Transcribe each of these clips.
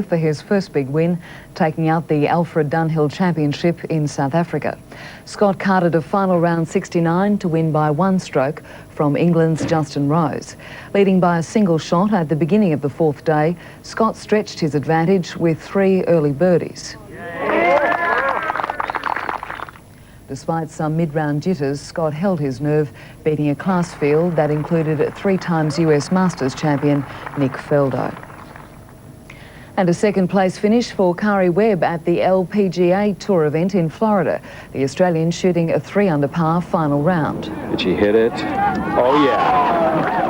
for his first big win, taking out the Alfred Dunhill Championship in South Africa. Scott carded a final round 69 to win by one stroke from England's Justin Rose. Leading by a single shot at the beginning of the fourth day, Scott stretched his advantage with 3 early birdies. Despite some mid-round jitters, Scott held his nerve, beating a class field that included 3 times US Masters champion Nick Faldo. And a second-place finish for Karrie Webb at the LPGA Tour event in Florida. The Australian shooting a 3 under par final round. Did she hit it? Oh, yeah.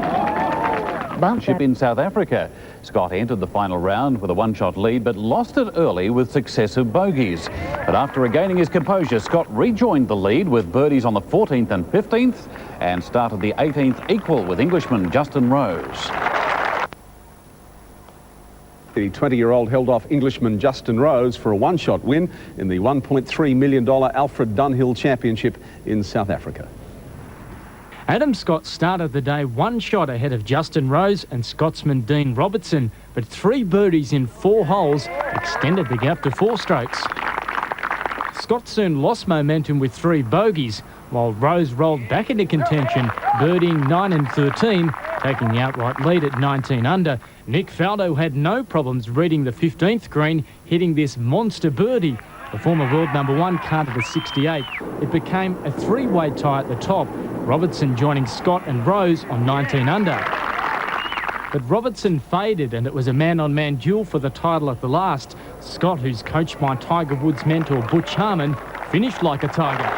Championship in South Africa. Scott entered the final round with a one-shot lead, but lost it early with successive bogeys. But after regaining his composure, Scott rejoined the lead with birdies on the 14th and 15th and started the 18th equal with Englishman Justin Rose. The 20-year-old held off Englishman Justin Rose for a one-shot win in the $1.3 million Alfred Dunhill Championship in South Africa. Adam Scott started the day one shot ahead of Justin Rose and Scotsman Dean Robertson, but 3 birdies in 4 holes extended the gap to 4 strokes. Scott soon lost momentum with 3 bogeys, while Rose rolled back into contention, birdieing 9 and 13, taking the outright lead at 19 under. Nick Faldo had no problems reading the 15th green, hitting this monster birdie. The former world number 1 carded a 68. It became a 3-way tie at the top, Robertson joining Scott and Rose on 19 under. But Robertson faded and it was a man-on-man duel for the title at the last. Scott, who's coached by Tiger Woods' mentor Butch Harmon, finished like a tiger,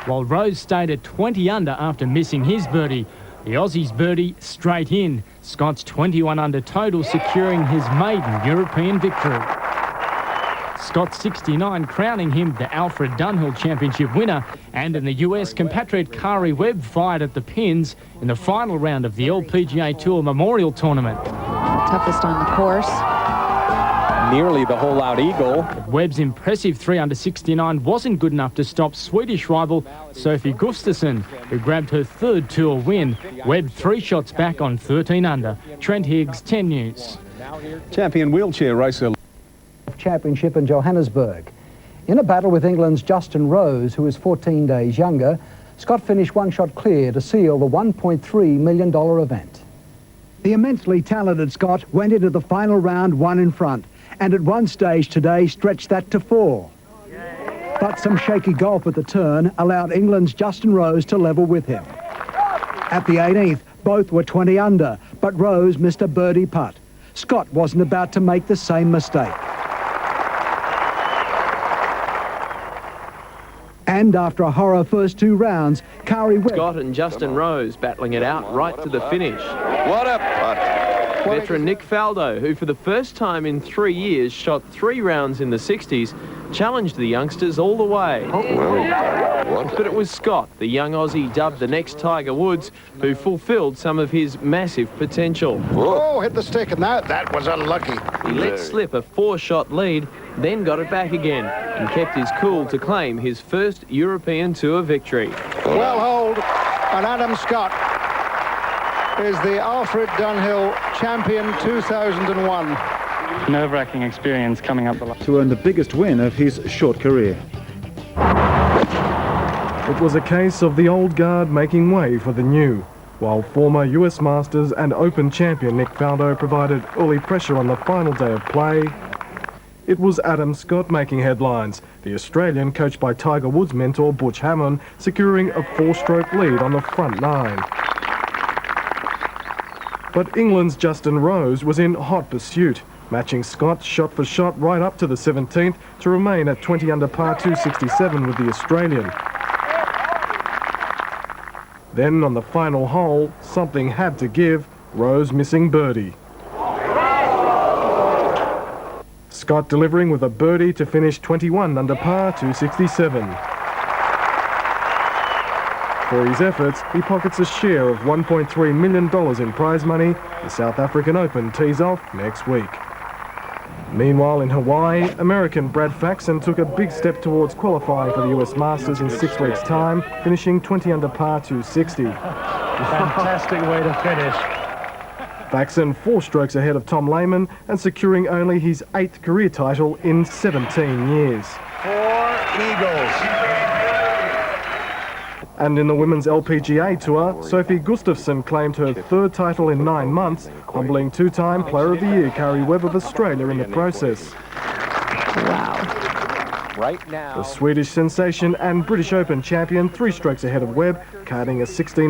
while Rose stayed at 20 under after missing his birdie. The Aussie's birdie straight in. Scott's 21 under total, securing his maiden European victory. Scott's 69 crowning him the Alfred Dunhill Championship winner, and in the US, compatriot Karrie Webb fired at the pins in the final round of the LPGA Tour Memorial Tournament. Toughest on the course. Nearly the hole-out eagle. Webb's impressive 3 under 69 wasn't good enough to stop Swedish rival Sophie Gustafson, who grabbed her 3rd tour win. Webb 3 shots back on 13 under. Trent Higgs, 10 News. Champion wheelchair racer Championship in Johannesburg. In a battle with England's Justin Rose, who is 14 days younger, Scott finished one shot clear to seal the $1.3 million event. The immensely talented Scott went into the final round 1 in front, and at one stage today stretched that to 4. But some shaky golf at the turn allowed England's Justin Rose to level with him. At the 18th, both were 20 under, but Rose missed a birdie putt. Scott wasn't about to make the same mistake. And after a horror first 2 rounds, Karrie Webb... Scott and Justin Rose battling it out right to the finish. What a putt. Veteran Nick Faldo, who for the first time in 3 years shot 3 rounds in the 60s, challenged the youngsters all the way. But it was Scott, the young Aussie dubbed the next Tiger Woods, who fulfilled some of his massive potential. Oh, hit the stick, and that was unlucky. He let slip a 4-shot lead, then got it back again, and kept his cool to claim his first European Tour victory. Well holed, and Adam Scott is the Alfred Dunhill Champion 2001. Nerve-wracking experience coming up the line. To earn the biggest win of his short career. It was a case of the old guard making way for the new, while former US Masters and Open champion Nick Faldo provided early pressure on the final day of play. It was Adam Scott making headlines, the Australian, coached by Tiger Woods' mentor Butch Harmon, securing a 4-stroke lead on the front 9. But England's Justin Rose was in hot pursuit, matching Scott shot for shot right up to the 17th to remain at 20 under par 267 with the Australian. Then on the final hole, something had to give, Rose missing birdie. Scott delivering with a birdie to finish 21 under par 267. For his efforts, he pockets a share of $1.3 million in prize money. The South African Open tees off next week. Meanwhile, in Hawaii, American Brad Faxon took a big step towards qualifying for the US Masters in 6 weeks' time, finishing 20 under par 260. Fantastic way to finish. Faxon 4 strokes ahead of Tom Lehman and securing only his 8th career title in 17 years. 4 Eagles. And in the Women's LPGA Tour, Sophie Gustafson claimed her 3rd title in 9 months, humbling 2-time Player of the Year Karrie Webb of Australia in the process. Right now. The Swedish sensation and British Open champion 3 strokes ahead of Webb, carding a 16